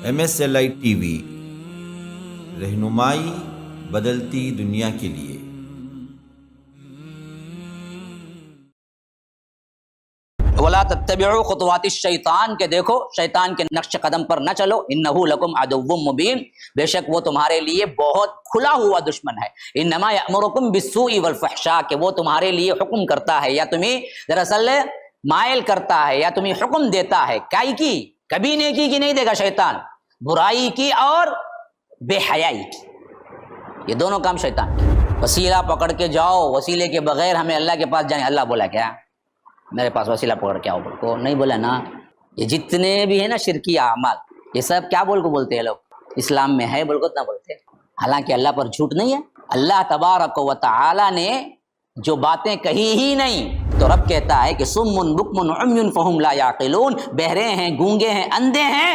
MSLI TV رہنمائی بدلتی دنیا کے لیے۔ وَلَا تَتَّبِعُوا خُطُوَاتِ الشَّيْطَان کہ دیکھو شیطان کے نقش قدم پر نہ چلو، إِنَّهُ لَكُمْ عَدُوٌّ مُبِينٌ بے شک وہ تمہارے لیے بہت کھلا ہوا دشمن ہے۔ إِنَّمَا يَأْمُرُكُمْ بِالسُّوءِ وَالْفَحْشَاء کہ وہ تمہارے لیے حکم کرتا ہے یا تمہیں دراصل مائل کرتا ہے یا تمہیں حکم دیتا ہے کائی کی، کبھی نیکی کی نہیں دے گا شیطان، برائی کی اور بے حیائی کی، یہ دونوں کام شیطان کے۔ وسیلہ پکڑ کے جاؤ، وسیلے کے بغیر ہمیں اللہ کے پاس جائیں، اللہ بولا کیا میرے پاس وسیلہ پکڑ کے آؤ بول کو نہیں بولا نا۔ یہ جتنے بھی ہیں نا شرکی اعمال، یہ سب کیا بول کو بولتے ہیں لوگ، اسلام میں ہے بول کو اتنا بولتے ہیں، حالانکہ اللہ پر جھوٹ نہیں ہے۔ اللہ تبارک و تعالی نے جو باتیں کہی ہی نہیں، تو رب کہتا ہے کہ سم بکم عمی فہم لا یعقلون، بہرے ہیں، گونگے ہیں، اندھے ہیں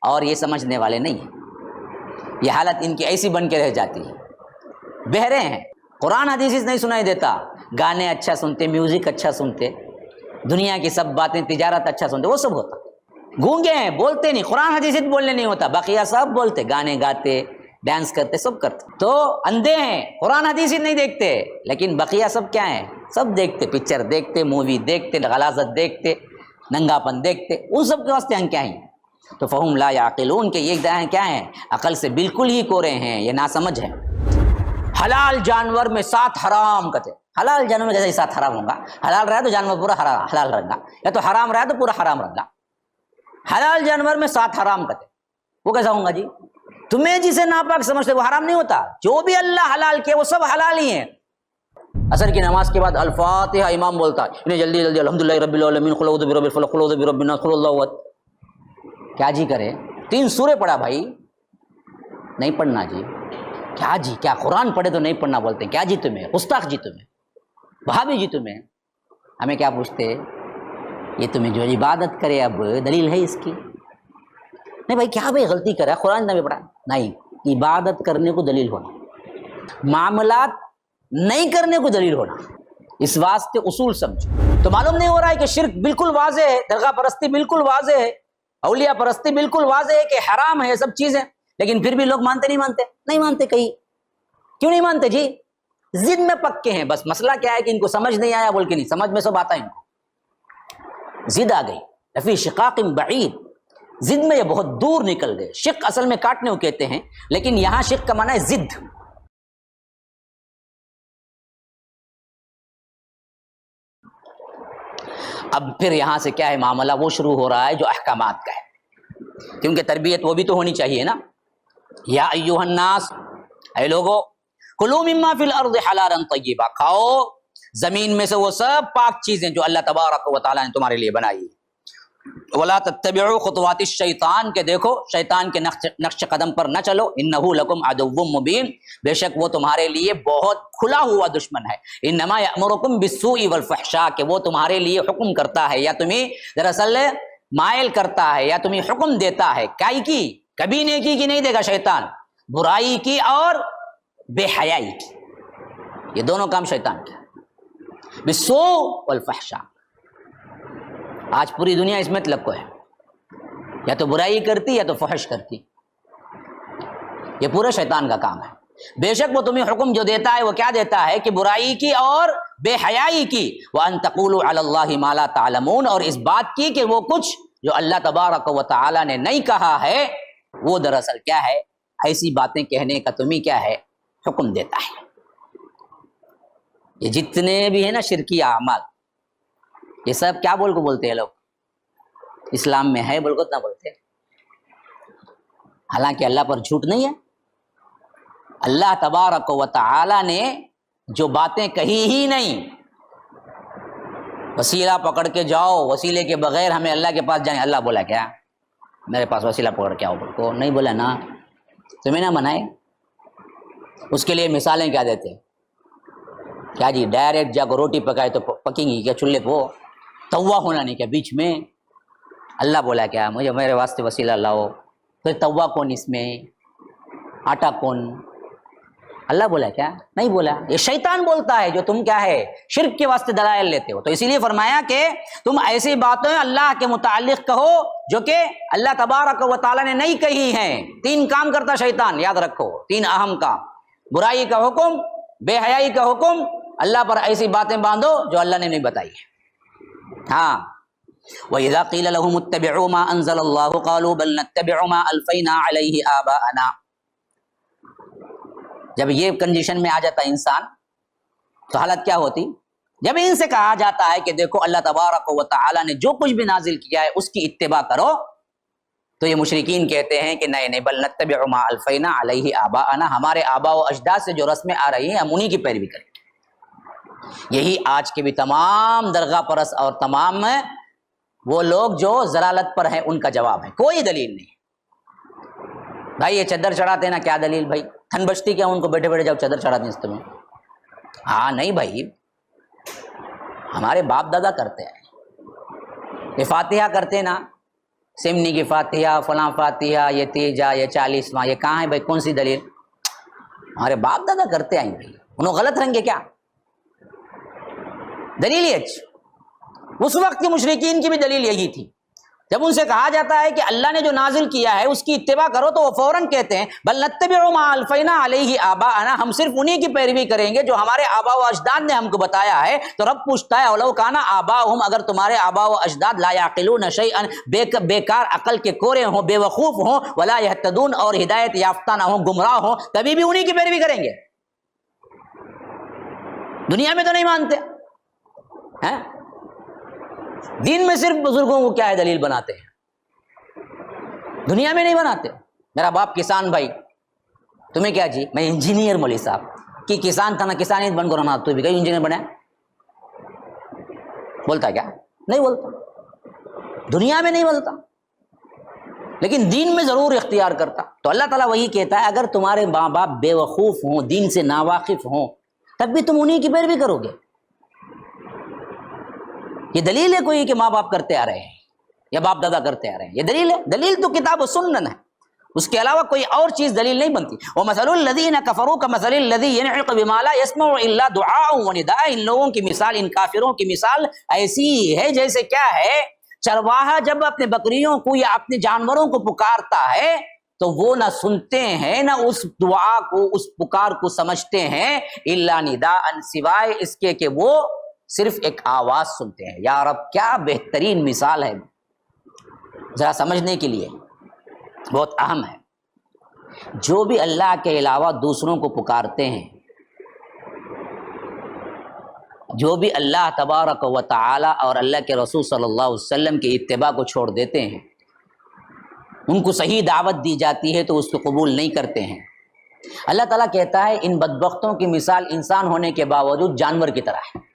اور یہ سمجھنے والے نہیں ہیں۔ یہ حالت ان کی ایسی بن کے رہ جاتی ہے، بہرے ہیں، قرآن حدیث نہیں سنائی دیتا، گانے اچھا سنتے، میوزک اچھا سنتے، دنیا کی سب باتیں، تجارت اچھا سنتے، وہ سب ہوتا۔ گونگے ہیں، بولتے نہیں، قرآن حدیث بولنے نہیں ہوتا، بقیہ سب بولتے، گانے گاتے، ڈانس کرتے، سب کرتے۔ تو اندھے ہیں، قرآن حدیث نہیں دیکھتے، لیکن بقیہ سب کیا ہیں، سب دیکھتے، پکچر دیکھتے، مووی دیکھتے، غلاظت دیکھتے، ننگا پن دیکھتے، ان سب کے واسطے ہم کیا ہیں؟ تو فہم لا یعقلون کہ یہ کیا ہیں، عقل سے بالکل ہی کورے ہیں، یہ ناسمجھ ہیں۔ حلال جانور میں 7 حرام کہتے، حلال جانور میں کیسے 7 حرام ہوگا؟ حلال رہا تو جانور پورا حلال رہے گا، یا تو حرام رہا تو پورا حرام رہے گا۔ حلال جانور میں 7 حرام کہتے، وہ کیسا ہوگا جی؟ تمہیں جسے ناپاک سمجھتے وہ حرام نہیں ہوتا، جو بھی اللہ حلال کیا وہ سب حلال ہی ہیں۔ عصر کی نماز کے بعد الفاتحہ امام بولتا ہے، انہیں جلدی جلدی الحمدللہ رب العالمین قل اعوذ برب الفلق قل اعوذ برب الناس قل اللہ احد، کیا جی کرے؟ 3 سورے پڑھا بھائی، نہیں پڑھنا جی، کیا جی، کیا قرآن پڑھے تو نہیں پڑھنا بولتے ہیں، کیا جی تمہیں، گستاخ جی تمہیں، بھابھی جی تمہیں، ہمیں کیا پوچھتے، یہ تمہیں جو عبادت کرے اب دلیل ہے اس کی؟ نہیں بھائی کیا بھائی غلطی کرا، قرآن نہ بھی پڑھا، نہیں، عبادت کرنے کو دلیل ہونا، معاملات نہیں کرنے کو دلیل ہونا، اس واسطے اصول سمجھو۔ تو معلوم نہیں ہو رہا ہے کہ شرک بالکل واضح ہے، درگاہ پرستی بالکل واضح ہے، اولیاء پرستی بالکل واضح ہے کہ حرام ہے سب چیزیں، لیکن پھر بھی لوگ مانتے نہیں مانتے کہیں، کیوں نہیں مانتے جی؟ ضد میں پکے ہیں، بس مسئلہ کیا ہے کہ ان کو سمجھ نہیں آیا بول کے نہیں، سمجھ میں سب آتا ہے ان کو، ضد آ گئی، لفی شقاق بعید، ضد میں یہ بہت دور نکل گئے۔ شق اصل میں کاٹنے کو کہتے ہیں، لیکن یہاں شق کا معنی ہے ضد۔ اب پھر یہاں سے کیا ہے معاملہ، وہ شروع ہو رہا ہے جو احکامات کا ہے، کیونکہ تربیت وہ بھی تو ہونی چاہیے نا۔ یا ایھا الناس، اے لوگو، کلوا مما فی الارض حلالا طیبا، کھاؤ زمین میں سے وہ سب پاک چیزیں جو اللہ تبارک و تعالی نے تمہارے لیے بنائی۔ ولا تتبعوا خطوات الشیطان کہ دیکھو شیطان کے نقش قدم پر نہ چلو، انہ لکم عدو مبین بے شک وہ تمہارے لیے بہت کھلا ہوا دشمن ہے۔ انما یأمرکم بالسوء والفحشاء کہ وہ تمہارے لیے حکم کرتا ہے یا تمہیں دراصل مائل کرتا ہے یا تمہیں حکم دیتا ہے کائی کی، کبھی نیکی کی نہیں دے گا شیطان، برائی کی اور بے حیائی کی، یہ دونوں کام شیطان کے۔ بالسوء والفحشاء، آج پوری دنیا اس میں لکو ہے، یا تو برائی کرتی یا تو فحش کرتی، یہ پورا شیطان کا کام ہے۔ بے شک وہ تمہیں حکم جو دیتا ہے وہ کیا دیتا ہے کہ برائی کی اور بے حیائی کی، وَأَن تَقُولُوا عَلَى اللَّهِ مَا لَا تَعْلَمُونَ اور اس بات کی کہ وہ کچھ جو اللہ تبارک و تعالی نے نہیں کہا ہے وہ دراصل کیا ہے، ایسی باتیں کہنے کا تمہیں کیا ہے حکم دیتا ہے۔ یہ جتنے بھی ہیں نا شرکی اعمال، یہ سب کیا بول کو بولتے ہیں لوگ، اسلام میں ہے بول کو اتنا بولتے ہیں، حالانکہ اللہ پر جھوٹ نہیں ہے۔ اللہ تبارک و تعالی نے جو باتیں کہی ہی نہیں، وسیلہ پکڑ کے جاؤ، وسیلے کے بغیر ہمیں اللہ کے پاس جائیں، اللہ بولا کیا میرے پاس وسیلہ پکڑ کے آؤ بول کو نہیں بولا نا، تمہیں نہ منائے۔ اس کے لیے مثالیں کیا دیتے، کیا جی ڈائریکٹ جا کو روٹی پکائے تو پکیں گی کیا چولہے پہ؟ توا ہونا نہیں کیا بیچ میں؟ اللہ بولا کیا مجھے میرے واسطے وسیلہ لاؤ، پھر توا کون اس میں، آٹا کون، اللہ بولا کیا؟ نہیں بولا، یہ شیطان بولتا ہے جو تم کیا ہے شرک کے واسطے دلائل لیتے ہو. تو اسی لیے فرمایا کہ تم ایسی باتیں اللہ کے متعلق کہو جو کہ اللہ تبارک و تعالیٰ نے نہیں کہی ہیں. 3 کام کرتا شیطان، یاد رکھو، 3 اہم کام: برائی کا حکم، بے حیائی کا حکم، اللہ پر ایسی باتیں باندھو جو اللہ نے نہیں بتائی ہے. ہاں، وَإِذَا قِيلَ لَهُمُ اتَّبِعُوا مَا أَنزَلَ اللَّهُ قَالُوا بَلْ نَتَّبِعُ مَا أَلْفَيْنَا عَلَيْهِ آبَاءَنَا. جب یہ کنڈیشن میں آ جاتا انسان تو حالت کیا ہوتی؟ جب ان سے کہا جاتا ہے کہ دیکھو اللہ تبارک و تعالیٰ نے جو کچھ بھی نازل کیا ہے اس کی اتباع کرو، تو یہ مشرکین کہتے ہیں کہ نہیں بل نتبع ما الفینا علیہ آباءنا، ہمارے آباء و اجداد سے جو رسمیں آ رہی ہیں ہم انہی کی پیروی کریں گے. یہی آج کے بھی تمام درگاہ پرست اور تمام وہ لوگ جو ضلالت پر ہیں ان کا جواب ہے. کوئی دلیل نہیں. بھائی یہ چادر چڑھاتے ہیں نا، کیا دلیل بھائی؟ تھن بچتی کیا ان کو بیٹھے بیٹھے جب چادر چڑھاتے ہیں اس میں؟ ہاں نہیں بھائی، ہمارے باپ دادا کرتے ہیں. یہ فاتحہ کرتے ہیں نا، سمنی کی فاتحہ، فلاں فاتحہ، یہ تیجا، یہ 40واں، یہ کہاں ہے بھائی؟ کون سی دلیل؟ ہمارے باپ دادا کرتے آئیں بھائی، انہوں غلط رہیں گے کیا؟ دلیل یہ اس وقت کے مشرکین کی بھی دلیل یہی تھی. جب ان سے کہا جاتا ہے کہ اللہ نے جو نازل کیا ہے اس کی اتباع کرو، تو وہ فوراً کہتے ہیں بل نتبع ما الفینا علیہ آباءنا، ہم صرف انہی کی پیروی کریں گے جو ہمارے آباء و اجداد نے ہم کو بتایا ہے. تو رب پوچھتا ہے اولو کان آباؤہم، اگر تمہارے آباء و اجداد لا یعقلون شیئا، بیکار عقل کے کورے ہوں، بے وقوف ہوں، ولا یہتدون، اور ہدایت یافتہ نہ ہوں، گمراہ ہوں، تبھی بھی انہی کی پیروی کریں گے. دنیا میں تو نہیں مانتے ہیں، دین میں صرف بزرگوں کو کیا ہے دلیل بناتے ہیں، دنیا میں نہیں بناتے. میرا باپ کسان بھائی، تمہیں کیا جی؟ میں انجینئر مولوی صاحب کی کسان تھا نا، کسان ہی بن کر نا، تو بھی کہیں انجینئر بنا. بولتا کیا؟ نہیں بولتا، دنیا میں نہیں بولتا، لیکن دین میں ضرور اختیار کرتا. تو اللہ تعالیٰ وہی کہتا ہے اگر تمہارے ماں باپ بے وقوف ہوں، دین سے ناواقف ہوں، تب بھی تم انہی کی پیروی کرو گے. یہ دلیل ہے کوئی کہ ماں باپ کرتے آ رہے ہیں یا باپ دادا کرتے آ رہے ہیں؟ یہ دلیل ہے؟ دلیل تو کتاب و سنن ہے، اس کے علاوہ کوئی اور چیز دلیل نہیں بنتی. وَمَثَلُ الَّذِينَ كَفَرُوا كَمَثَلِ الَّذِي يَنْعِقُ بِمَا لَا يَسْمَعُ إِلَّا دُعَاءً وَنِدَاءً. ان لوگوں کی مثال، ان کافروں کی مثال ایسی ہے جیسے کیا ہے، چرواہا جب اپنے بکریوں کو یا اپنے جانوروں کو پکارتا ہے تو وہ نہ سنتے ہیں، نہ اس دعا کو، اس پکار کو سمجھتے ہیں، الا نداء، سوائے اس کے کہ وہ صرف ایک آواز سنتے ہیں. یا رب کیا بہترین مثال ہے، ذرا سمجھنے کے لیے بہت اہم ہے. جو بھی اللہ کے علاوہ دوسروں کو پکارتے ہیں، جو بھی اللہ تبارک و تعالی اور اللہ کے رسول صلی اللہ علیہ وسلم کی اتباع کو چھوڑ دیتے ہیں، ان کو صحیح دعوت دی جاتی ہے تو اس کو قبول نہیں کرتے ہیں. اللہ تعالیٰ کہتا ہے ان بدبختوں کی مثال انسان ہونے کے باوجود جانور کی طرح ہے.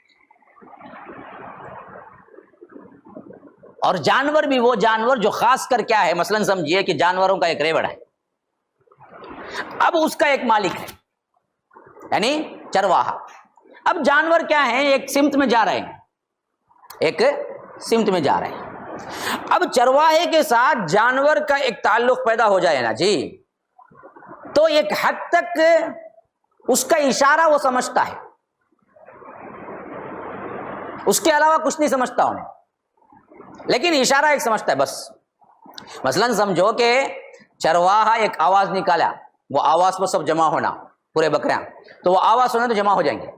اور جانور بھی وہ جانور جو خاص کر کیا ہے، مثلا سمجھیے کہ جانوروں کا ایک ریوڑ ہے، اب اس کا ایک مالک ہے یعنی چرواہا. اب جانور کیا ہے، ایک سمت میں جا رہے ہیں، ایک سمت میں جا رہے ہیں. اب چرواہے کے ساتھ جانور کا ایک تعلق پیدا ہو جائے نا جی، تو ایک حد تک اس کا اشارہ وہ سمجھتا ہے، اس کے علاوہ کچھ نہیں سمجھتا انہیں، لیکن اشارہ ایک سمجھتا ہے بس. مثلا سمجھو کہ چرواہا ایک آواز نکالا، وہ آواز پر سب جمع ہونا، پورے بکریاں، تو وہ آواز سنے تو جمع ہو جائیں گے.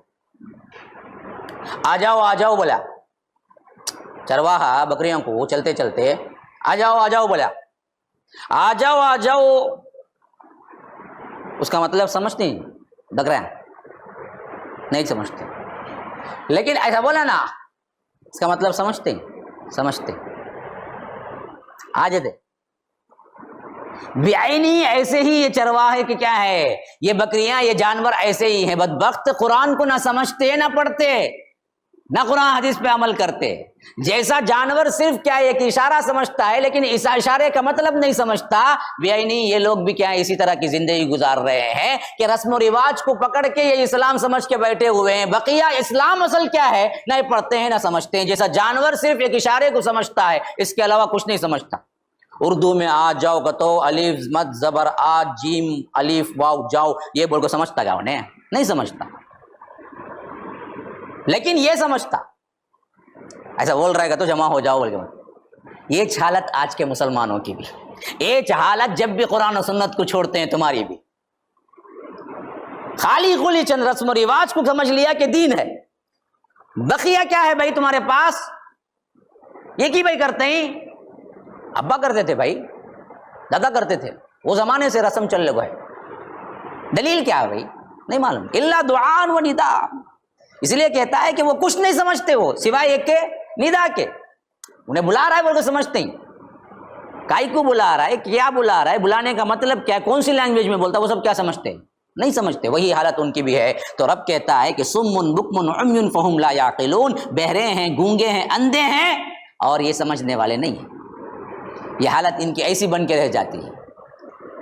آ جاؤ آ جاؤ بولا چرواہا بکریوں کو، چلتے چلتے آ جاؤ آ جاؤ بولا، آ جاؤ آ جاؤ، اس کا مطلب سمجھتے ہیں بکریاں؟ نہیں سمجھتے. لیکن ایسا بولا نا، اس کا مطلب سمجھتے ہیں؟ سمجھتے. آ جاتے بعینی. ایسے ہی یہ چرواہے کہ کیا ہے، یہ بکریاں، یہ جانور ایسے ہی ہیں، بدبخت قرآن کو نہ سمجھتے نہ پڑھتے، نہ قرآن حدیث پہ عمل کرتے. جیسا جانور صرف کیا ایک اشارہ سمجھتا ہے لیکن اس اشارے کا مطلب نہیں سمجھتا، بعینی یہ لوگ بھی کیا اسی طرح کی زندگی گزار رہے ہیں کہ رسم و رواج کو پکڑ کے یہ اسلام سمجھ کے بیٹھے ہوئے ہیں. بقیہ اسلام اصل کیا ہے، نہ پڑھتے ہیں نہ سمجھتے ہیں. جیسا جانور صرف ایک اشارے کو سمجھتا ہے، اس کے علاوہ کچھ نہیں سمجھتا. اردو میں آ جاؤ کتو الف مد زبر آ جیم الف واو جاؤ یہ بول کو سمجھتا کیا انہیں؟ نہیں سمجھتا. لیکن یہ سمجھتا ایسا بول رہا ہے تو جمع ہو جاؤ بول کے. یہ حالت آج کے مسلمانوں کی بھی، یہ حالت جب بھی قرآن و سنت کو چھوڑتے ہیں تمہاری بھی. خالی خلی چند رسم و رواج کو سمجھ لیا کہ دین ہے، بقیہ کیا ہے بھائی تمہارے پاس؟ یہ کی بھائی کرتے ہیں؟ ابا کرتے تھے بھائی، دادا کرتے تھے، وہ زمانے سے رسم چل لگا ہے. دلیل کیا ہے بھائی؟ نہیں معلوم. الا دعاء و ندا، اس لیے کہتا ہے کہ وہ کچھ نہیں سمجھتے وہ سوائے ایک کے ندا کے. انہیں بلا رہا ہے بول کے سمجھتے ہیں. کائی کو بلا رہا ہے، کیا بلا رہا ہے، بلانے کا مطلب کیا، کون سی لینگویج میں بولتا ہے، وہ سب کیا سمجھتے ہیں؟ نہیں سمجھتے. وہی حالت ان کی بھی ہے. تو رب کہتا ہے کہ صم بکم عمی فہم لا یعقلون، بہرے ہیں، گونگے ہیں، اندھے ہیں اور یہ سمجھنے والے نہیں ہیں. یہ حالت ان کی ایسی بن کے رہ جاتی ہے.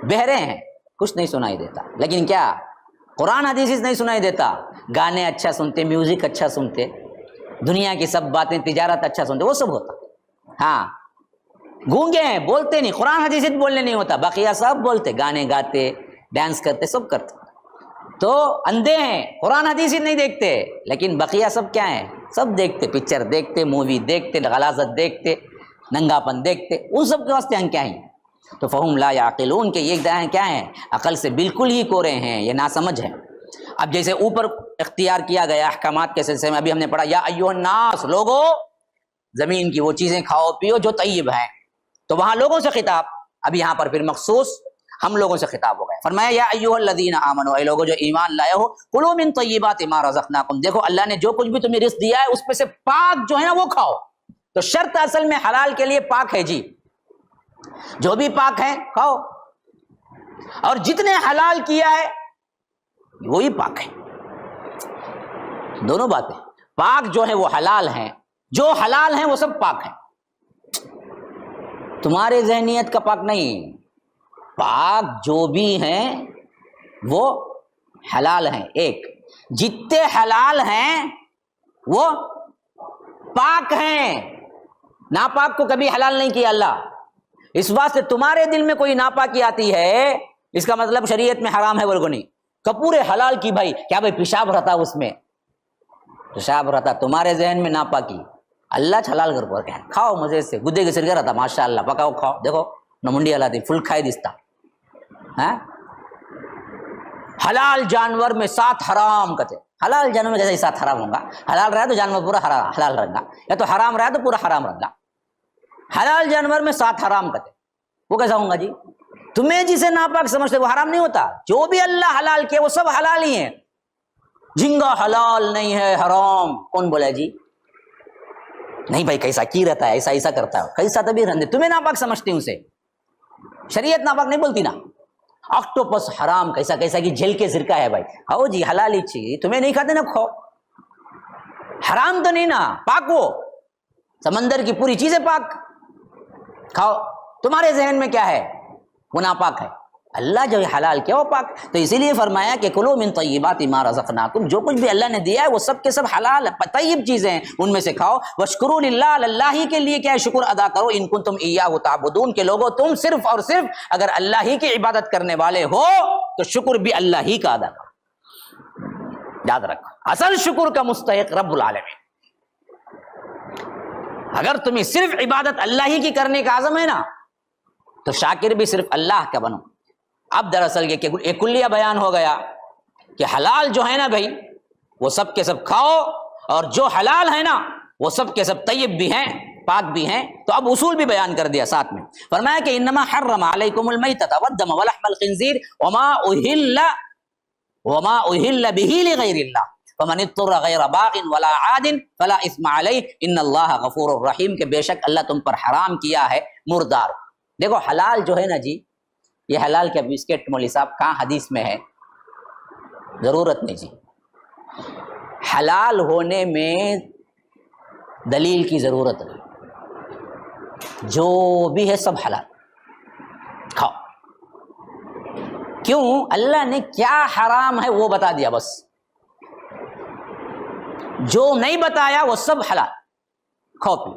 بہرے ہیں، کچھ نہیں سنائی دیتا، لیکن کیا قرآن حدیث نہیں سنائی دیتا. گانے اچھا سنتے، میوزک اچھا سنتے، دنیا کی سب باتیں، تجارت اچھا سنتے، وہ سب ہوتا. ہاں گونگے ہیں، بولتے نہیں، قرآن حدیث بولنے نہیں ہوتا، بقیہ سب بولتے، گانے گاتے، ڈانس کرتے، سب کرتے. تو اندھے ہیں، قرآن حدیث نہیں دیکھتے، لیکن بقیہ سب کیا ہیں؟ سب دیکھتے، پکچر دیکھتے، مووی دیکھتے، غلاظت دیکھتے، ننگا پن دیکھتے. ان سب کے واسطے ہم کیا ہیں؟ تو فہم لا یعقلون کے یہ کیا ہیں؟ عقل سے بالکل ہی کورے ہیں، یہ ناسمجھ ہیں. اب جیسے اوپر اختیار کیا گیا احکامات کے سلسلے میں، ابھی ہم نے پڑھا یا ایھا الناس، لوگو زمین کی وہ چیزیں کھاؤ پیو جو طیب ہیں. تو وہاں لوگوں سے خطاب، اب یہاں پر پھر مخصوص ہم لوگوں سے خطاب ہو گئے. فرمایا یا ایھا الذین آمنوا، اے لوگوں جو ایمان لائے ہو، کلوا من طیبات ما رزقناکم، دیکھو اللہ نے جو کچھ بھی تمہیں رزق دیا ہے اس میں سے پاک جو ہے نا وہ کھاؤ. تو شرط اصل میں حلال کے لیے پاک ہے جی، جو بھی پاک ہے کھاؤ، اور جتنے حلال کیا ہے وہی پاک ہے. دونوں باتیں، پاک جو ہے وہ حلال ہیں، جو حلال ہیں وہ سب پاک ہیں. تمہارے ذہنیت کا پاک نہیں، پاک جو بھی ہیں وہ حلال ہیں. ایک جتنے حلال ہیں وہ پاک ہیں، ناپاک کو کبھی حلال نہیں کیا اللہ. اس واسطے تمہارے دل میں کوئی ناپاکی آتی ہے، اس کا مطلب شریعت میں حرام ہے بلکہ نہیں. کپورے حلال کی بھائی، کیا بھائی پیشاب رہتا اس میں، پیشاب رہتا، تمہارے ذہن میں ناپاکی، اللہ حلال کر پر کھاؤ مزے سے، گدے کے سرگا رہتا، ماشاء اللہ پکاؤ کھاؤ، دیکھو نہ منڈی ہلاتی، فل کھائے دستا. حلال جانور میں 7 حرام کہتے، حلال جانور میں جیسے 7 حرام ہوگا، حلال رہا تو جانور پورا حلال رہے گا، یا تو حرام رہا تو پورا حرام رہے گا. حلال جانور میں 7 حرام کہتے، وہ کیسا ہوں گا جی؟ تمہیں جسے ناپاک سمجھتے وہ حرام نہیں ہوتا، جو بھی اللہ حلال کیا وہ سب حلال ہی ہیں. جھینگا حلال نہیں ہے، حرام، کون بولا جی؟ نہیں بھائی کیسا کی رہتا ہے، ایسا ایسا کرتا ہے، کیسا تبھی رہنے، تمہیں ناپاک سمجھتے ہیں اسے، شریعت ناپاک نہیں بولتی نا. آکٹوپس حرام، کیسا کیسا کی جھیل کے سرکہ ہے بھائی، کھاؤ جی حلال ہی چیز، تمہیں نہیں کھاتے نا کھاؤ، حرام تو نہیں نا، پاک وہ سمندر کی پوری چیزیں پاک، کھاؤ. تمہارے ذہن میں کیا ہے؟ وہ ناپاک ہے. اللہ جو حلال کیا وہ پاک. تو اسی لیے فرمایا کہ کلوا من طیبات ما رزقناکم، جو کچھ بھی اللہ نے دیا ہے وہ سب کے سب حلال طیب چیزیں ہیں، ان میں سے کھاؤ. واشکروا للہ، اللہ ہی کے لیے کیا ہے شکر ادا کرو. ان کنتم ایاہ تعبدون، کہ لوگوں تم صرف اور صرف اگر اللہ ہی کی عبادت کرنے والے ہو تو شکر بھی اللہ ہی کا ادا کرو. یاد رکھو اصل شکر کا مستحق رب العالمین. اگر تمہیں صرف عبادت اللہ ہی کی کرنے کا عزم ہے نا تو شاکر بھی صرف اللہ کا بنو. اب دراصل یہ کہ ایک کلیہ بیان ہو گیا کہ حلال جو ہے نا بھائی وہ سب کے سب کھاؤ، اور جو حلال ہے نا وہ سب کے سب طیب بھی ہیں، پاک بھی ہیں. تو اب اصول بھی بیان کر دیا ساتھ میں. فرمایا کہ انما حرم علیکم المیتۃ والدم ولحم الخنزیر وما اہل به لغیر اللہ فمن اضطر غیر باغ ولا عاد فلا اثم علیہ ان اللہ غفور الرحیم، کہ بے شک اللہ تم پر حرام کیا ہے مردار. دیکھو حلال جو ہے نا جی، یہ حلال کیا بسکٹ مولوی صاحب کہاں حدیث میں ہے؟ ضرورت نہیں جی. حلال ہونے میں دلیل کی ضرورت نہیں، جو بھی ہے سب حلال کھاؤ. کیوں؟ اللہ نے کیا حرام ہے وہ بتا دیا، بس جو نہیں بتایا وہ سب حلال، کھاؤ پیو.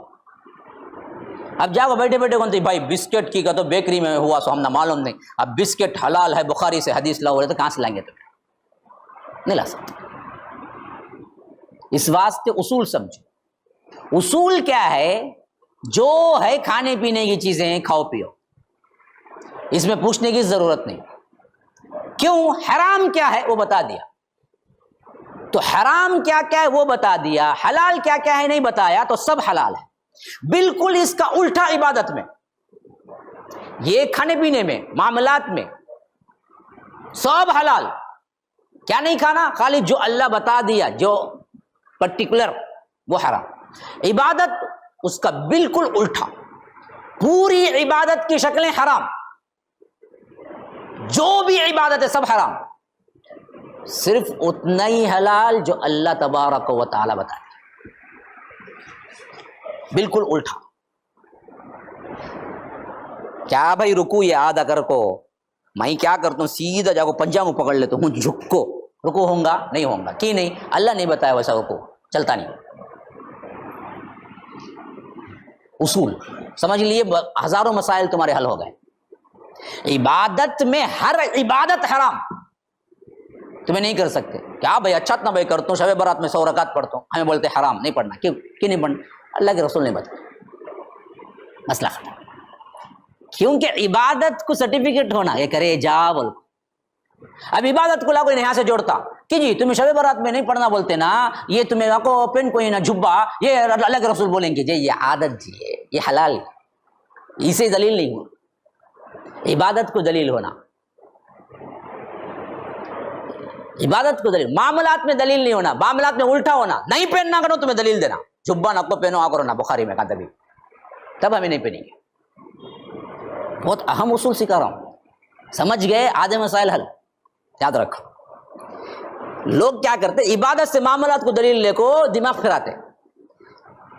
اب جاؤ بیٹھے بیٹھے کون بھائی بسکٹ کی کا تو بیکری میں ہوا سو ہم نہ معلوم نہیں، اب بسکٹ حلال ہے بخاری سے حدیث لاؤ تو کہاں سے لائیں گے؟ تمہیں نہیں لا سکتے۔ اس واسطے اصول سمجھو۔ اصول کیا ہے؟ جو ہے کھانے پینے کی چیزیں کھاؤ پیو، اس میں پوچھنے کی ضرورت نہیں۔ کیوں؟ حرام کیا ہے وہ بتا دیا، تو حرام کیا کیا ہے وہ بتا دیا، حلال کیا کیا ہے نہیں بتایا، تو سب حلال ہے۔ بالکل اس کا الٹا عبادت میں، یہ کھانے پینے میں معاملات میں سب حلال، کیا نہیں کھانا؟ خالی جو اللہ بتا دیا جو پرٹیکولر وہ حرام۔ عبادت اس کا بالکل الٹا، پوری عبادت کی شکلیں حرام، جو بھی عبادت ہے سب حرام، صرف اتنا ہی حلال جو اللہ تبارک و تعالی بتا دیا، بالکل الٹا۔ کیا بھائی رکو یہ آدھا کر کو، میں کیا کرتا ہوں سیدھا جا کو پنجابوں پکڑ لیتا ہوں، جھک کو رکو ہوں گا نہیں ہوں گا، کی نہیں اللہ نہیں بتایا ویسا رکو، چلتا نہیں۔ اصول سمجھ لیے، ہزاروں مسائل تمہارے حل ہو گئے۔ عبادت میں ہر عبادت حرام، تمہیں نہیں کر سکتے۔ کیا بھائی اچھا اتنا بھائی کرتا ہوں، شب برات میں 100 رکعت پڑھتا ہوں، ہمیں بولتے حرام نہیں پڑھنا، کیوں نہیں پڑھنا؟ اللہ کے رسول نے بتایا، مسئلہ ختم۔ کیونکہ عبادت کو سرٹیفکیٹ ہونا، یہ کرے جا بول۔ اب عبادت کو لا کوئی یہاں سے جوڑتا کہ جی تمہیں شب برات میں نہیں پڑھنا بولتے نا، یہ تمہیں کو پین کوئی نہ جھبا، یہ اللہ کے رسول بولیں گے جی یہ عادت جی ہے، یہ حلال ہے، اسے دلیل نہیں ہو۔ عبادت کو دلیل ہونا، عبادت کو دلیل، معاملات میں دلیل نہیں ہونا، معاملات میں الٹا ہونا، نہیں پہننا کرو تمہیں دلیل دینا، جھبا نہ کو پہنو آ کرو نا، بخاری میں کہا تبھی تب ہمیں نہیں پہنیں گے۔ بہت اہم اصول سکھا رہا ہوں، سمجھ گئے؟ آدھے مسائل حل، یاد رکھو۔ لوگ کیا کرتے؟ عبادت سے معاملات کو دلیل لے کو دماغ پھراتے،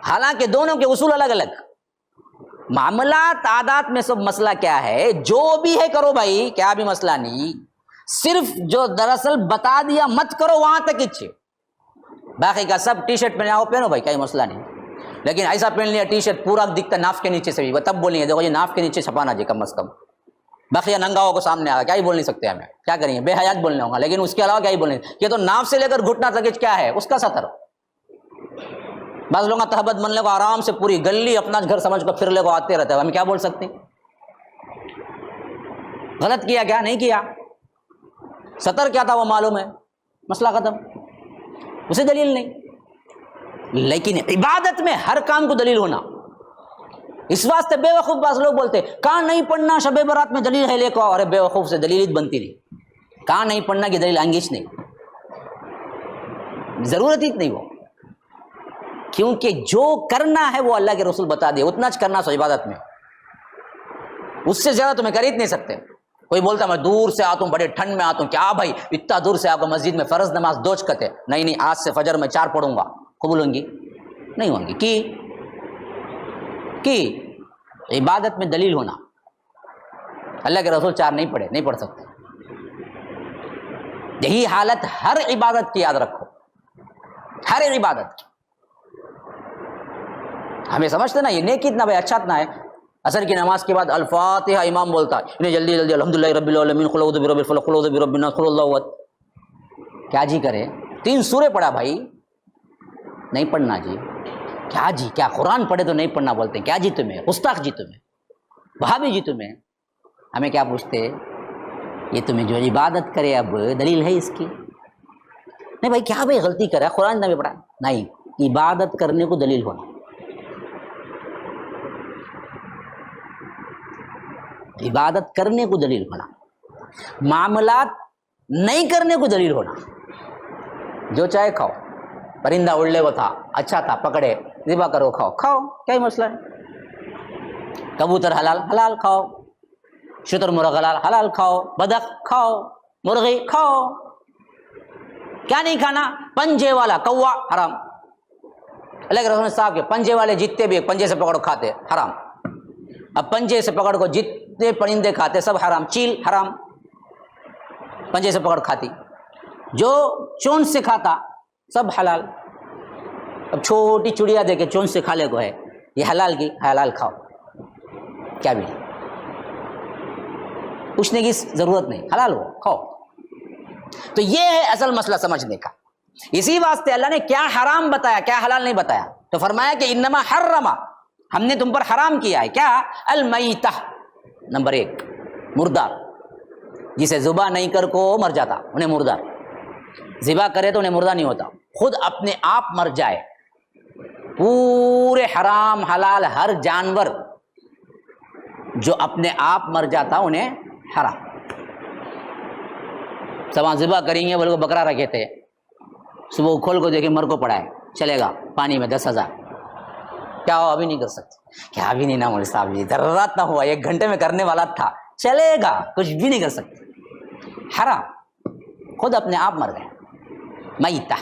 حالانکہ دونوں کے اصول الگ الگ۔ معاملات عادات میں سب مسئلہ کیا ہے؟ جو بھی ہے کرو بھائی، کیا بھی مسئلہ نہیں، صرف جو دراصل بتا دیا مت کرو وہاں تک اچھے، باقی کا سب ٹی شرٹ پہنے آؤ پہنو بھائی، کوئی مسئلہ نہیں۔ لیکن ایسا پہن لیا ٹی شرٹ پورا دکھتا ناف کے نیچے سے بھی، تب بولیں گے دیکھو یہ ناف کے نیچے چھپانا جی کم از کم، باقی ننگا ہو کو سامنے آگا، کیا ہی بول نہیں سکتے ہمیں، کیا کریں گے؟ بے حیات بولنے ہوگا، لیکن اس کے علاوہ کیا ہی بولیں گے؟ یہ تو ناف سے لے کر گھٹنا تک کیا ہے اس کا سطر۔ بعض لوگ تہبت بننے کو آرام سے پوری گلی اپنا گھر سمجھ کر پھر لے کو آتے رہتے ہیں، ہم کیا بول سکتے ہیں؟ غلط کیا کیا نہیں کیا، سطر کیا تھا وہ معلوم ہے، مسئلہ ختم، اسے دلیل نہیں۔ لیکن عبادت میں ہر کام کو دلیل ہونا، اس واسطے بے وقوف بعض لوگ بولتے کہاں نہیں پڑھنا شب برات میں دلیل ہے لے کو، ارے بے وقوف سے دلیل بنتی نہیں، کہاں نہیں پڑھنا کی دلیل انگیش نہیں، ضرورت ہی نہیں وہ، کیونکہ جو کرنا ہے وہ اللہ کے رسول بتا دے، اتنا کرنا سو عبادت میں، اس سے زیادہ تمہیں کر ہی نہیں سکتے۔ کوئی بولتا میں دور سے آتا ہوں، بڑے ٹھنڈ میں آتا ہوں، کیا بھائی اتنا دور سے آ کر مسجد میں فرض نماز دوچ کرتے؟ نہیں آج سے فجر میں 4 پڑھوں گا، قبول ہوں گی؟ نہیں ہوں گی۔ کی عبادت میں دلیل ہونا، اللہ کے رسول 4 نہیں پڑھے، نہیں پڑھ سکتے۔ یہی حالت ہر عبادت کی، یاد رکھو، ہر عبادت کی۔ ہمیں سمجھتے نا یہ نیکی اتنا بھائی اچھا اتنا ہے، عصر کی نماز کے بعد الفاتحہ امام بولتا ہے، انہیں جلدی جلدی الحمدللہ رب العالمین قل اعوذ برب الفلق قل اعوذ برب الناس قل اللہ احد، کیا جی کرے؟ 3 سورے پڑھا بھائی، نہیں پڑھنا جی، کیا جی کیا قرآن پڑھے تو نہیں پڑھنا بولتے، کیا جی تمہیں گستاخ جی تمہیں وہابی جی تمہیں، ہمیں کیا پوچھتے؟ یہ تمہیں جو عبادت کرے اب دلیل ہے اس کی؟ نہیں بھائی کیا بھائی غلطی کرا قرآن نہ بھی پڑھا، نہیں، عبادت کرنے کو دلیل ہونا، عبادت کرنے کو دلیل ہونا، معاملات نہیں کرنے کو دلیل ہونا۔ جو چاہے کھاؤ، پرندہ اڑنے کو تھا اچھا تھا پکڑے ذبح کرو کھاؤ، کیا ہی مسئلہ ہے؟ کبوتر حلال حلال کھاؤ، شتر مرغ حلال کھاؤ، بدخ کھاؤ، مرغی کھاؤ، کیا نہیں کھانا؟ پنجے والا کوا حرام، اللہ کے رسول صاحب کے پنجے والے جتنے بھی پنجے سے پکڑ کھاتے حرام، اب پنجے سے پکڑ کو جتنے پرندے کھاتے سب حرام، چیل حرام، پنجے سے پکڑ کھاتی، جو چونچ سے کھاتا سب حلال، اب چھوٹی چڑیا دے کے چونچ سے کھا لے کو ہے یہ حلال کی، حلال کھاؤ، کیا بھی نہیں, پوچھنے کی ضرورت نہیں, حلال ہو کھاؤ. تو یہ ہے اصل مسئلہ سمجھنے کا. اسی واسطے اللہ نے کیا حرام بتایا, کیا حلال نہیں بتایا, تو فرمایا کہ انما حرم, ہم نے تم پر حرام کیا ہے کیا, المیتہ, نمبر 1 مردار, جسے ذبح نہیں کر کو مر جاتا انہیں مردار, ذبح کرے تو انہیں مردہ نہیں ہوتا, خود اپنے آپ مر جائے. پورے حرام حلال ہر جانور جو اپنے آپ مر جاتا انہیں حرام. سب ذبح کریں گے بولے کو بکرا رکھے تھے, صبح کھول کو دیکھے مر کو پڑا ہے, چلے گا پانی میں 10,000, کیا ہو ابھی نہیں کر سکتے, کیا بھی نہیں نا مولوی صاحب جی, ضرورت نہ ہوا, 1 گھنٹے میں کرنے والا تھا, چلے گا, کچھ بھی نہیں کر سکتے. حرام, خود اپنے آپ مر گئے. میتہ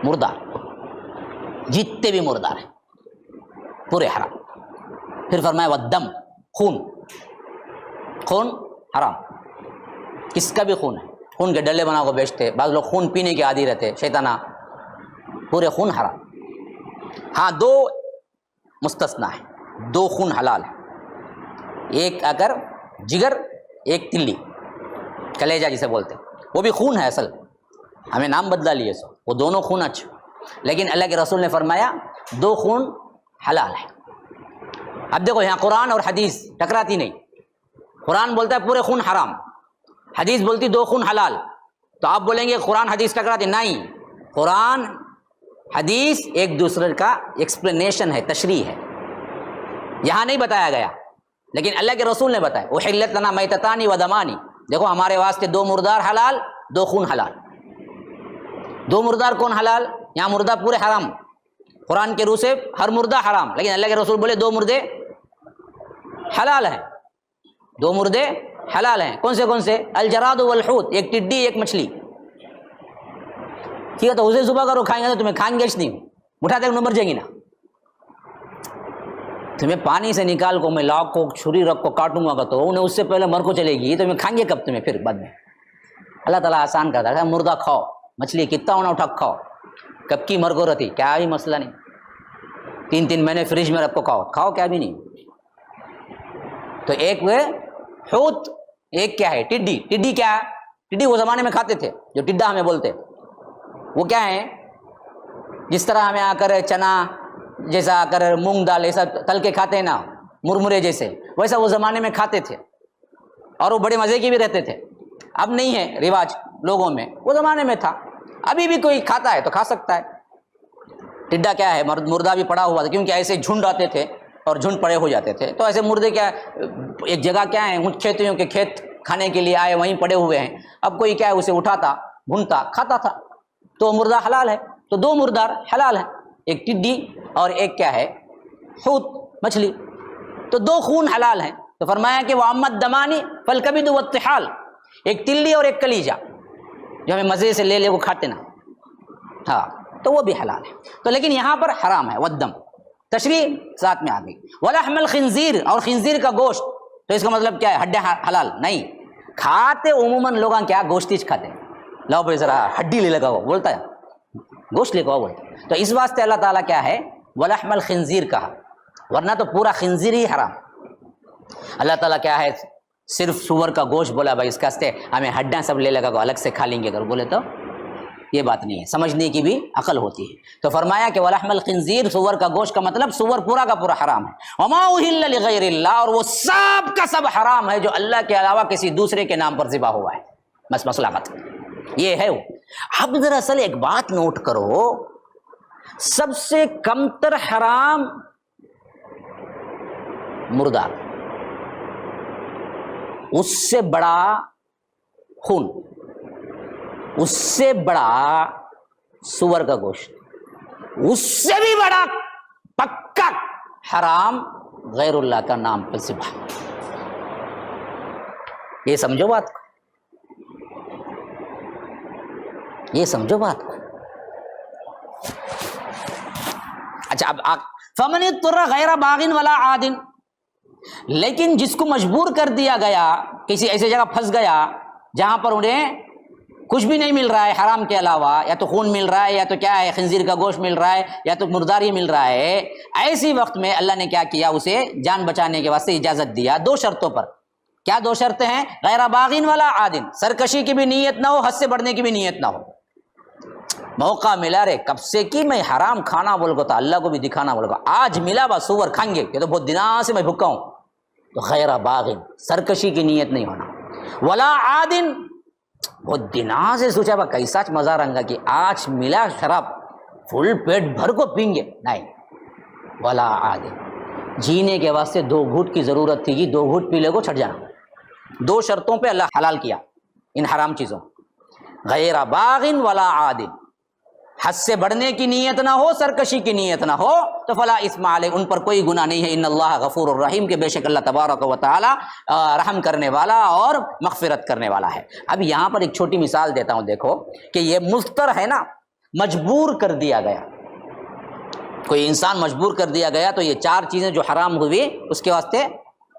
مردار, جتنے بھی مردار ہیں پورے حرام. پھر فرمایا والدم, خون, خون حرام, کس کا بھی خون ہے, خون کے ڈلے بنا کو بیچتے, بعض لوگ خون پینے کے عادی رہتے, شیطانہ, پورے خون حرام. ہاں 2 مستثنا ہے, 2 خون حلال ہے, ایک اگر جگر, ایک تلی, کلیجہ جسے بولتے, وہ بھی خون ہے اصل, ہمیں نام بدلا لیے سو, وہ دونوں خون اچھے, لیکن اللہ کے رسول نے فرمایا 2 خون حلال ہے. اب دیکھو یہاں قرآن اور حدیث ٹکراتی نہیں, قرآن بولتا ہے پورے خون حرام, حدیث بولتی 2 خون حلال, تو آپ بولیں گے قرآن حدیث ٹکراتی نہیں. قرآن حدیث ایک دوسرے کا ایکسپلینیشن ہے, تشریح ہے, یہاں نہیں بتایا گیا, لیکن اللہ کے رسول نے بتایا احلت لنا میتتان و دمان. دیکھو ہمارے واسطے 2 مردار حلال, 2 خون حلال. 2 مردار کون حلال, یہاں مردہ پورے حرام, قرآن کے روح سے ہر مردہ حرام, لیکن اللہ کے رسول بولے 2 مردے حلال ہیں, 2 مردے حلال ہیں. کون سے, الجراد والحوت, ایک ٹڈی ایک مچھلی. ٹھیک ہے, تو اسے صبح کرو, کھائیں گے تو تمہیں کھائیں گے نہیں, اٹھاتے مر جائیں گی نا. تمہیں پانی سے نکال کو میں لاکھ کو چھری رکھ کو کاٹوں گا تو انہیں اس سے پہلے مر کو چلے گی, تمہیں کھائیں گے کب, تمہیں پھر بعد میں. اللہ تعالیٰ آسان کرتا ہے, مردہ کھاؤ, مچھلی کتنا ہونا اٹھا کھاؤ, کب کی مر کو رہتی, کیا بھی مسئلہ نہیں, 3 مہینے فریج میں رکھ کو کھاؤ, کیا بھی نہیں. تو ایک وہ حوت, ایک کیا ہے ٹڈی. ٹڈی کیا ہے, ٹڈی وہ زمانے میں کھاتے تھے, جو ٹڈا ہمیں بولتے, وہ کیا ہے, جس طرح ہمیں آ کر چنا جیسا آ کر مونگ دال ایسا تل کے کھاتے ہیں نا, مرمرے جیسے, ویسا وہ زمانے میں کھاتے تھے, اور وہ بڑے مزے کے بھی رہتے تھے. اب نہیں ہے رواج لوگوں میں, وہ زمانے میں تھا. ابھی بھی کوئی کھاتا ہے تو کھا سکتا ہے. ٹڈا کیا ہے, مردہ بھی پڑا ہوا تھا, کیونکہ ایسے جھنڈ آتے تھے اور جھنڈ پڑے ہو جاتے تھے, تو ایسے مردے کیا ایک جگہ کیا ہے, کھیتیوں کے کھیت کھانے کے لیے آئے, وہیں پڑے ہوئے ہیں. اب کوئی کیا ہے اسے اٹھاتا, بھونتا, کھاتا تھا, تو مردہ حلال ہے. تو 2 مردار حلال ہیں, ایک ٹڈی اور ایک کیا ہے حوت, مچھلی. تو 2 خون حلال ہیں. تو فرمایا کہ وَأَمَّا الدَّمَانِ فَالْكَبِدُ وَالطِّحَالُ, ایک تلی اور ایک کلیجہ جو ہمیں مزے سے لے کو کھاتے نا, ہاں, تو وہ بھی حلال ہے. تو لیکن یہاں پر حرام ہے, والدم, تشریح ساتھ میں آ گئی. وَلَحْمَ الْخِنْزِيرِ, اور خنزیر کا گوشت, تو اس کا مطلب کیا ہے, ہڈیاں حلال نہیں. کھاتے عموماً لوگ کیا گوشتیچ کھاتے ہیں, لاؤ بھائی ذرا ہڈی لے لگا ہو, بولتا ہے گوشت لے کو بولتا. تو اس واسطے اللہ تعالیٰ کیا ہے وَلَحْمَ الْخِنْزِيرِ کہا, ورنہ تو پورا خنزیر ہی حرام. اللہ تعالیٰ کیا ہے صرف سور کا گوشت بولا, بھائی اس کا ہمیں ہڈیاں سب لے لگا کو الگ سے کھا لیں گے, اگر بولے تو یہ بات نہیں ہے, سمجھنے کی بھی عقل ہوتی ہے. تو فرمایا کہ وَلَحْمَ الْخِنْزِيرِ, سور کا گوشت کا مطلب سور پورا کا پورا حرام ہے. وَمَا أُهِلَّ لِغَيْرِ اللَّهِ, اور وہ سب کا سب حرام ہے جو اللہ کے علاوہ کسی دوسرے کے نام پر ذبح ہوا ہے. بس مسئلہ ختم, یہ ہے وہ. اب دراصل ایک بات نوٹ کرو, سب سے کم تر حرام مردار, اس سے بڑا خون, اس سے بڑا سور کا گوشت, اس سے بھی بڑا پکا حرام غیر اللہ کا نام پر ذبح. یہ سمجھو بات کو, یہ سمجھو بات کو. اچھا اب فمن اضطر غیر باغ ولا عاد, لیکن جس کو مجبور کر دیا گیا, کسی ایسی جگہ پھنس گیا جہاں پر انہیں کچھ بھی نہیں مل رہا ہے حرام کے علاوہ، یا تو خون مل رہا ہے، یا تو کیا ہے خنزیر کا گوشت مل رہا ہے، یا تو مرداری مل رہا ہے، ایسی وقت میں اللہ نے کیا کیا، اسے جان بچانے کے واسطے اجازت دیا 2 شرطوں پر۔ کیا 2 شرطیں ہیں؟ غیر باغین ولا عادن، سرکشی کی بھی نیت نہ ہو، حد سے بڑھنے کی بھی نیت نہ ہو۔ موقع ملا رے کب سے کہ میں حرام کھانا بول گا تو اللہ کو بھی دکھانا بول گا، آج ملا با سور کھائیں گے، یہ تو بہت دنوں سے میں بھوکا ہوں، تو غیر باغین، سرکشی کی نیت نہیں ہونا، ولا عادن، بہت دنوں سے سوچا با کیسا مزہ رنگا کہ آج ملا شراب فل پیٹ بھر کو پیں گے، نہیں، ولا عادن، جینے کے واسطے 2 گھوٹ کی ضرورت تھی کہ 2 گھوٹ پی لے کو چھٹ جانا۔ 2 شرطوں پہ اللہ حلال کیا ان حرام چیزوں، غیر باغن ولا عادن، حد سے بڑھنے کی نیت نہ ہو، سرکشی کی نیت نہ ہو، تو فلا اثم علیہ، ان پر کوئی گناہ نہیں ہے، ان اللہ غفور الرحیم، کہ بے شک اللہ تبارک و تعالی رحم کرنے والا اور مغفرت کرنے والا ہے۔ اب یہاں پر ایک چھوٹی مثال دیتا ہوں، دیکھو کہ یہ مضطر ہے نا، مجبور کر دیا گیا، کوئی انسان مجبور کر دیا گیا تو یہ 4 چیزیں جو حرام ہوئی اس کے واسطے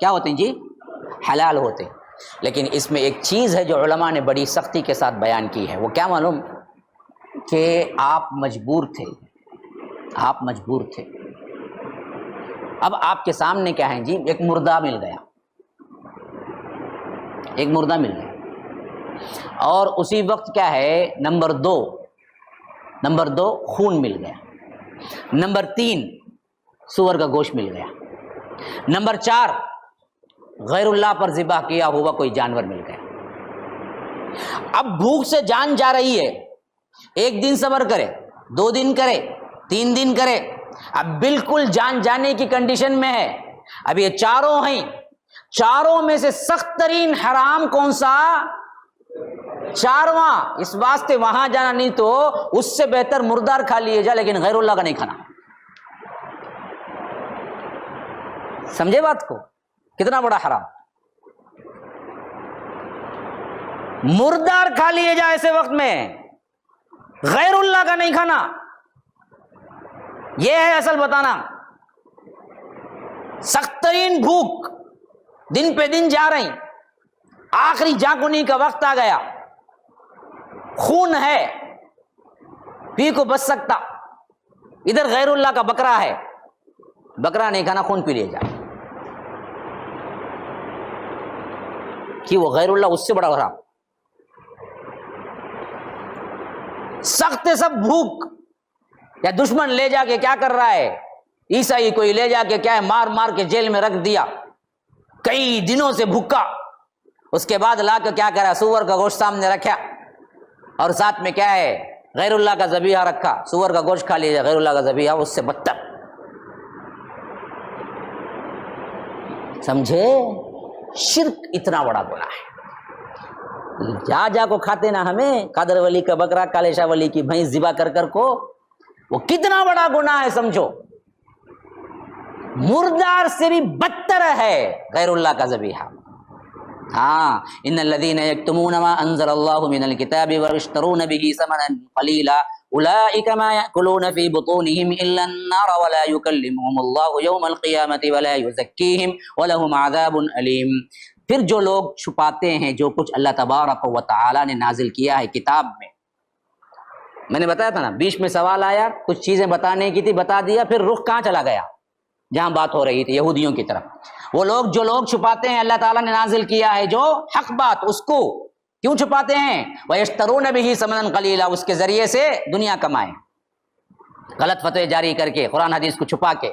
کیا ہوتے ہیں جی؟ حلال ہوتے ہیں۔ لیکن اس میں ایک چیز ہے جو علماء نے بڑی سختی کے ساتھ بیان کی ہے، وہ کیا معلوم؟ کہ آپ مجبور تھے، آپ مجبور تھے، اب آپ کے سامنے کیا ہے جی؟ ایک مردہ مل گیا، ایک مردہ مل گیا، اور اسی وقت کیا ہے، نمبر 2 خون مل گیا، نمبر 3 سور کا گوشت مل گیا، نمبر 4 غیر اللہ پر ذبح کیا ہوا کوئی جانور مل گیا۔ اب بھوک سے جان جا رہی ہے، 1 دن صبر کرے، 2 دن کرے، 3 دن کرے، اب بالکل جان جانے کی کنڈیشن میں ہے، اب یہ 4 ہیں، 4 میں سے سخت ترین حرام کون سا؟ 4واں، اس واسطے وہاں جانا نہیں تو اس سے بہتر مردار کھا لیے جا، لیکن غیر اللہ کا نہیں کھانا۔ سمجھے بات کو؟ کتنا بڑا حرام، مردار کھا لیے جا ایسے وقت میں، غیر اللہ کا نہیں کھانا، یہ ہے اصل بتانا۔ سخت ترین بھوک دن پہ دن جا رہی، آخری جاگنی کا وقت آ گیا، خون ہے، پی کو بچ سکتا، ادھر غیر اللہ کا بکرا ہے، بکرا نہیں کھانا، خون پی لیا جائے، کہ وہ غیر اللہ اس سے بڑا حرام۔ سخت سب بھوک، یا دشمن لے جا کے کیا کر رہا ہے، عیسائی کوئی لے جا کے کیا ہے، مار مار کے جیل میں رکھ دیا، کئی دنوں سے بھوکا، اس کے بعد لا کے کیا کرا، سور کا گوشت سامنے رکھا، اور ساتھ میں کیا ہے، غیر اللہ کا ذبیحہ رکھا، سور کا گوشت کھا لیا، غیر اللہ کا ذبیحہ اس سے بدتر۔ سمجھے؟ شرک اتنا بڑا گناہ ہے، جا جا کو کھاتے نا ہمیں، قادر ولی کا بکرا، کالے شاہ ولی کی بھینس ذبح کر کر کو، وہ کتنا بڑا گناہ ہے سمجھو، مردار سے بھی بدتر ہے غیر اللہ کا ذبیحہ۔ ہاں، ان الذين يكتمون ما انزل الله من الكتاب ويشترون به ثمنا قليلا اولئك ما ياكلون في بطونهم الا النار ولا يكلمهم الله يوم القيامه ولا يزكيهم ولهم عذاب اليم۔ پھر جو لوگ چھپاتے ہیں جو کچھ اللہ تبارک و تعالی نے نازل کیا ہے کتاب میں نے بتایا تھا نا، بیچ میں سوال آیا، کچھ چیزیں بتانے کی تھی، بتا دیا، پھر رخ کہاں چلا گیا؟ جہاں بات ہو رہی تھی یہودیوں کی طرف۔ وہ لوگ جو لوگ چھپاتے ہیں اللہ تعالیٰ نے نازل کیا ہے جو حق بات، اس کو کیوں چھپاتے ہیں؟ وَيَشْتَرُونَ بِهِ ثَمَنًا قَلِيلًا، اس کے ذریعے سے دنیا کمائیں، غلط فتوے جاری کر کے، قرآن حدیث کو چھپا کے،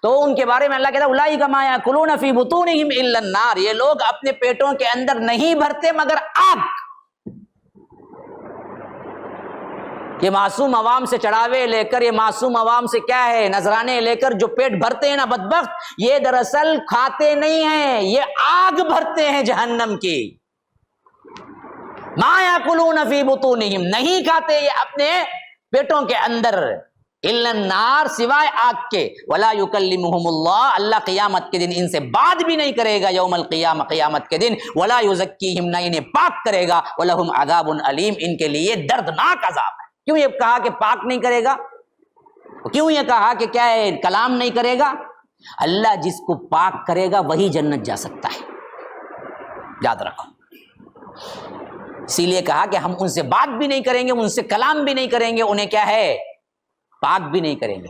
تو ان کے بارے میں اللہ کہتا ہے اولئک ما یاکلون فی بطونہم الا النار، یہ لوگ اپنے پیٹوں کے اندر نہیں بھرتے مگر آگ۔ یہ معصوم عوام سے چڑھاوے لے کر، یہ معصوم عوام سے کیا ہے، نذرانے لے کر جو پیٹ بھرتے ہیں نا بدبخت، یہ دراصل کھاتے نہیں ہیں، یہ آگ بھرتے ہیں جہنم کی۔ ما یاکلون فی بطونہم، نہیں کھاتے یہ اپنے پیٹوں کے اندر، الا النار، سوائے آگ کے، ولا یکلمہم اللہ، اللہ قیامت کے دن ان سے بات بھی نہیں کرے گا، یوم القیامہ، قیامت کے دن، ولا یزکیہم، نہ انہیں پاک کرے گا، ولہم عذاب علیم، ان کے لیے دردناک عذاب ہے۔ کیوں یہ کہا کہ پاک نہیں کرے گا؟ کیوں یہ کہا کہ کیا ہے، کلام نہیں کرے گا؟ اللہ جس کو پاک کرے گا وہی جنت جا سکتا ہے، یاد رکھو۔ اسی لیے کہا کہ ہم ان سے بات بھی نہیں کریں گے، ان سے کلام بھی نہیں کریں گے، انہیں کیا ہے، پاک بھی نہیں کریں گے،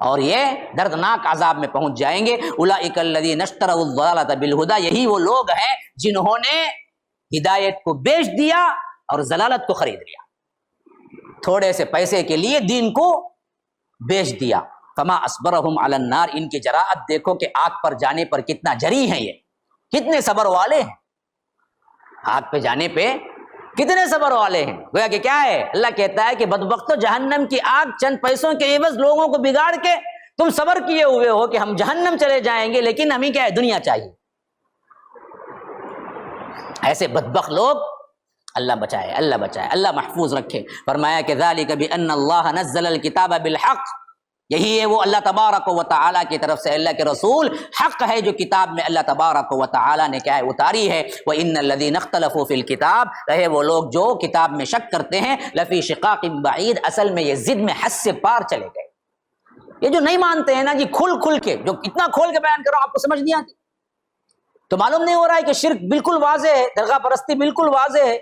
اور یہ دردناک عذاب میں پہنچ جائیں گے۔ اولئک الذین اشتروا الضلالۃ بالہدی، یہی وہ لوگ ہیں جنہوں نے ہدایت کو بیچ دیا اور ضلالت کو خرید لیا، تھوڑے سے پیسے کے لیے دین کو بیچ دیا۔ فما اصبرہم علی النار، ان کی جراءت دیکھو کہ آگ پر جانے پر کتنا جری ہیں، یہ کتنے صبر والے ہیں، آگ پہ جانے پہ کتنے صبر والے ہیں۔ گویا کہ کیا ہے، اللہ کہتا ہے کہ بدبختو، جہنم کی آگ چند پیسوں کے عوض لوگوں کو بگاڑ کے تم صبر کیے ہوئے ہو کہ ہم جہنم چلے جائیں گے، لیکن ہمیں کیا ہے، دنیا چاہیے۔ ایسے بدبخت لوگ اللہ بچائے، اللہ بچائے، اللہ محفوظ رکھے۔ فرمایا کہ ذالک بان اللہ نزل الکتاب بالحق، یہی ہے وہ اللہ تبارک و تعالیٰ کی طرف سے اللہ کے رسول حق ہے جو کتاب میں اللہ تبارک و تعالیٰ نے کیا ہے اتاری ہے۔ وَإِنَّ الَّذِينَ اخْتَلَفُوا فِي الْكِتَابِ، رہے وہ لوگ جو کتاب میں شک کرتے ہیں، لفی شقاق بعید، اصل میں یہ ضد میں حد سے پار چلے گئے۔ یہ جو نہیں مانتے ہیں نا جی، کھل کے جو اتنا کھول کے بیان کرو آپ کو سمجھ نہیں آتی، تو معلوم نہیں ہو رہا ہے کہ شرک بالکل واضح ہے، درگاہ پرستی بالکل واضح ہے،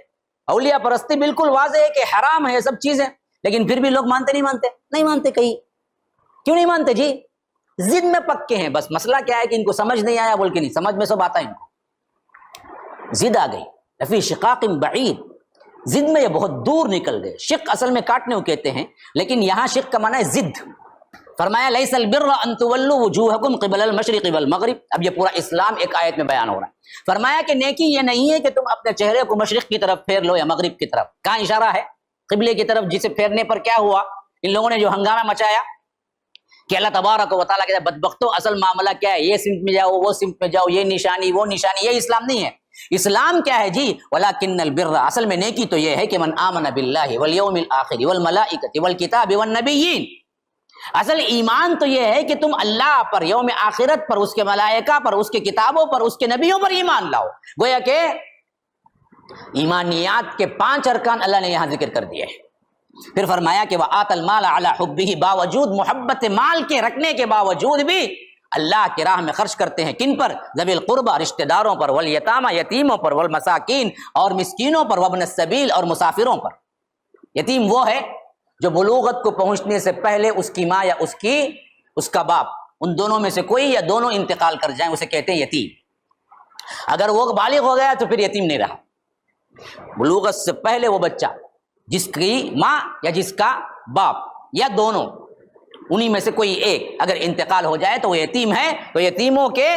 اولیاء پرستی بالکل واضح ہے کہ حرام ہے سب چیزیں، لیکن پھر بھی لوگ مانتے نہیں مانتے کہیں، کیوں نہیں مانتے جی؟ ضد میں پکے ہیں، بس مسئلہ کیا ہے کہ ان کو سمجھ نہیں آیا، بول کے نہیں، سمجھ میں سب آتا ہے ان کو، ضد آ گئی، لفی شقاق بعید، ضد میں یہ بہت دور نکل گئے۔ شق اصل میں کاٹنے کو کہتے ہیں، لیکن یہاں شق کا معنی ہے ضد۔ فرمایا لیس البر ان تولوا وجوہکم قبل المشرق والمغرب، اب یہ پورا اسلام ایک آیت میں بیان ہو رہا ہے۔ فرمایا کہ نیکی یہ نہیں ہے کہ تم اپنے چہرے کو مشرق کی طرف پھیر لو یا مغرب کی طرف، کہاں اشارہ ہے؟ قبلے کی طرف، جسے پھیرنے پر کیا ہوا، ان لوگوں نے جو ہنگامہ مچایا کہ اللہ تبارک و تعالیٰ کہتا ہے بدبختو، اصل معاملہ کیا ہے، یہ سمت میں جاؤ، وہ سمت میں جاؤ، یہ نشانی وہ نشانی، یہ اسلام نہیں ہے۔ اسلام کیا ہے جی؟ وَلَكِنَّ الْبِرَّ، اصل میں نیکی تو یہ ہے کہ من آمن باللہ والیوم الآخر والملائکۃ والکتاب والنبیین، اصل ایمان تو یہ ہے کہ تم اللہ پر، یوم آخرت پر، اس کے ملائکہ پر، اس کے کتابوں پر، اس کے نبیوں پر ایمان لاؤ۔ گویا کہ ایمانیات کے 5 ارکان اللہ نے یہاں ذکر کر دیے۔ پھر فرمایا کہ وَآتَ الْمَالَ عَلَى حُبِّهِ، باوجود محبت مال کے رکھنے کے باوجود بھی اللہ کی راہ میں خرچ کرتے ہیں، کن پر؟ ذوی القربہ، رشتہ داروں پر، والیتامى، یتیموں پر، والمساکین، اور مسکینوں پر، وابن السبیل، اور مسافروں پر۔ یتیم وہ ہے جو بلوغت کو پہنچنے سے پہلے اس کی ماں یا اس کا باپ، ان دونوں میں سے کوئی یا دونوں انتقال کر جائیں، اسے کہتے ہیں یتیم۔ اگر وہ بالغ ہو گیا تو پھر یتیم نہیں رہا۔ بلوغت سے پہلے وہ بچہ جس کی ماں یا جس کا باپ یا دونوں، انہی میں سے کوئی ایک اگر انتقال ہو جائے تو وہ یتیم ہے۔ تو یتیموں کے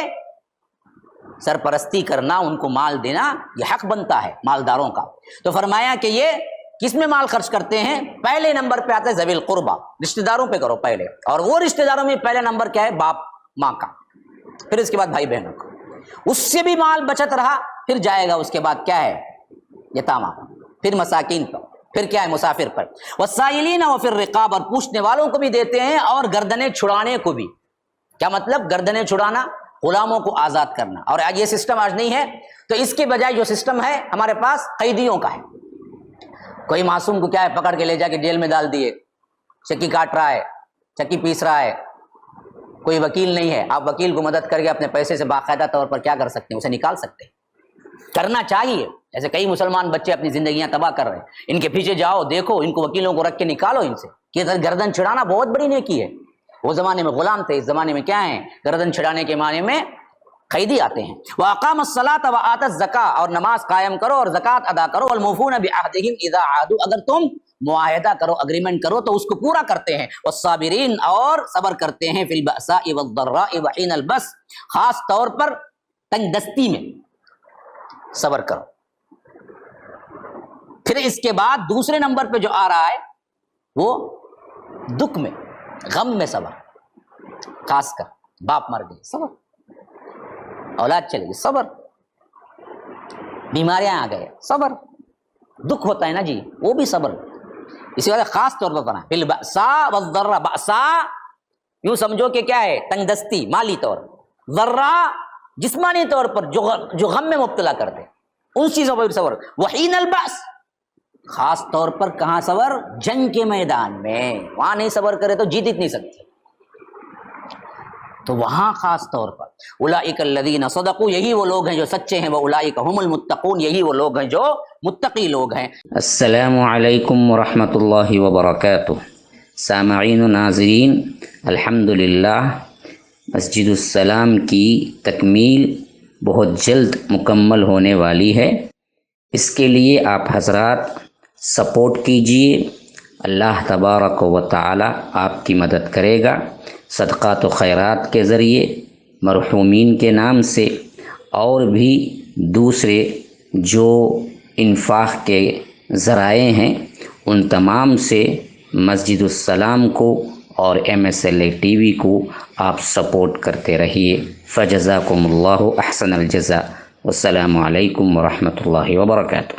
سرپرستی کرنا، ان کو مال دینا، یہ حق بنتا ہے مالداروں کا۔ تو فرمایا کہ یہ کس میں مال خرچ کرتے ہیں؟ پہلے نمبر پہ آتا ہے ذوی القربہ، رشتہ داروں پہ کرو پہلے، اور وہ رشتہ داروں میں پہلا نمبر کیا ہے؟ باپ ماں کا، پھر اس کے بعد بھائی بہنوں کا، اس سے بھی مال بچت رہا، پھر جائے گا اس کے بعد کیا ہے؟ یتامہ، پھر مساکین پر، پھر کیا ہے؟ مسافر پر، والسائلین وفی الرقاب، اور پوچھنے والوں کو بھی دیتے ہیں، اور گردنیں چھڑانے کو بھی۔ کیا مطلب؟ گردنیں چھڑانا، غلاموں کو آزاد کرنا۔ اور یہ سسٹم آج نہیں ہے، تو اس کے بجائے جو سسٹم ہے ہمارے پاس قیدیوں کا ہے۔ کوئی معصوم کو کیا ہے؟ پکڑ کے لے جا کے جیل میں ڈال دیے، چکی کاٹ رہا ہے، چکی پیس رہا ہے، کوئی وکیل نہیں ہے، آپ وکیل کو مدد کر کے اپنے پیسے سے باقاعدہ طور پر کیا کر سکتے ہیں؟ اسے نکال سکتے ہیں، کرنا چاہیے۔ ایسے کئی مسلمان بچے اپنی زندگیاں تباہ کر رہے ہیں، ان کے پیچھے جاؤ، دیکھو، ان کو وکیلوں کو رکھ کے نکالو ان سے، کہ گردن چھڑانا بہت بڑی نیکی ہے۔ وہ زمانے میں غلام تھے، اس زمانے میں کیا ہیں؟ گردن چھڑانے کے معنی میں قیدی آتے ہیں۔ وَأَقَامَ الصَّلَاةَ وَآتَى الزَّكَاةَ، اور نماز قائم کرو اور زکوٰۃ ادا کرو۔ وَالْمُوفُونَ بِعَهْدِهِمْ إِذَا عَاهَدُوا، اگر تم معاہدہ کرو، اگریمنٹ کرو تو اس کو پورا کرتے ہیں۔ وَالصَّابِرِينَ، اور صبر کرتے ہیں، فِي الْبَأْسَاءِ وَالضَّرَّاءِ وَحِينَ الْبَأْسِ، خاص طور پر تنگ دستی میں صبر کرو۔ پھر اس کے بعد دوسرے نمبر پہ جو آ رہا ہے وہ دکھ میں، غم میں صبر، خاص کر باپ مر گئے صبر، اولاد چلے گئی صبر، بیماریاں آ گئے صبر، دکھ ہوتا ہے نا جی، وہ بھی صبر۔ اسی وجہ خاص طور پر بنا بالبأساء والضراء، بأساء یوں سمجھو کہ کیا ہے؟ تنگ دستی مالی طور، ضراء جسمانی طور پر جو غم میں مبتلا کرتے، ان چیزوں پر صبر۔ وحین البأس، خاص طور پر کہاں صبر؟ جنگ کے میدان میں، وہاں نہیں صبر کرے تو جیت نہیں سکتے۔ تو وہاں خاص طور پر اولئک الذین صدقوا، یہی وہ لوگ ہیں جو سچے ہیں، واولئک هم المتقون، یہی وہ لوگ ہیں جو متقی لوگ ہیں۔ السلام علیکم ورحمۃ اللہ وبرکاتہ۔ سامعین و ناظرین، الحمدللہ مسجد السلام کی تکمیل بہت جلد مکمل ہونے والی ہے۔ اس کے لیے آپ حضرات سپورٹ کیجئے، اللہ تبارک و تعالی آپ کی مدد کرے گا۔ صدقات و خیرات کے ذریعے، مرحومین کے نام سے، اور بھی دوسرے جو انفاق کے ذرائع ہیں، ان تمام سے مسجد السلام کو اور MSLA ٹی وی کو آپ سپورٹ کرتے رہیے۔ فجزاکم اللہ احسن الجزاء۔ والسلام علیکم ورحمۃ اللہ وبرکاتہ۔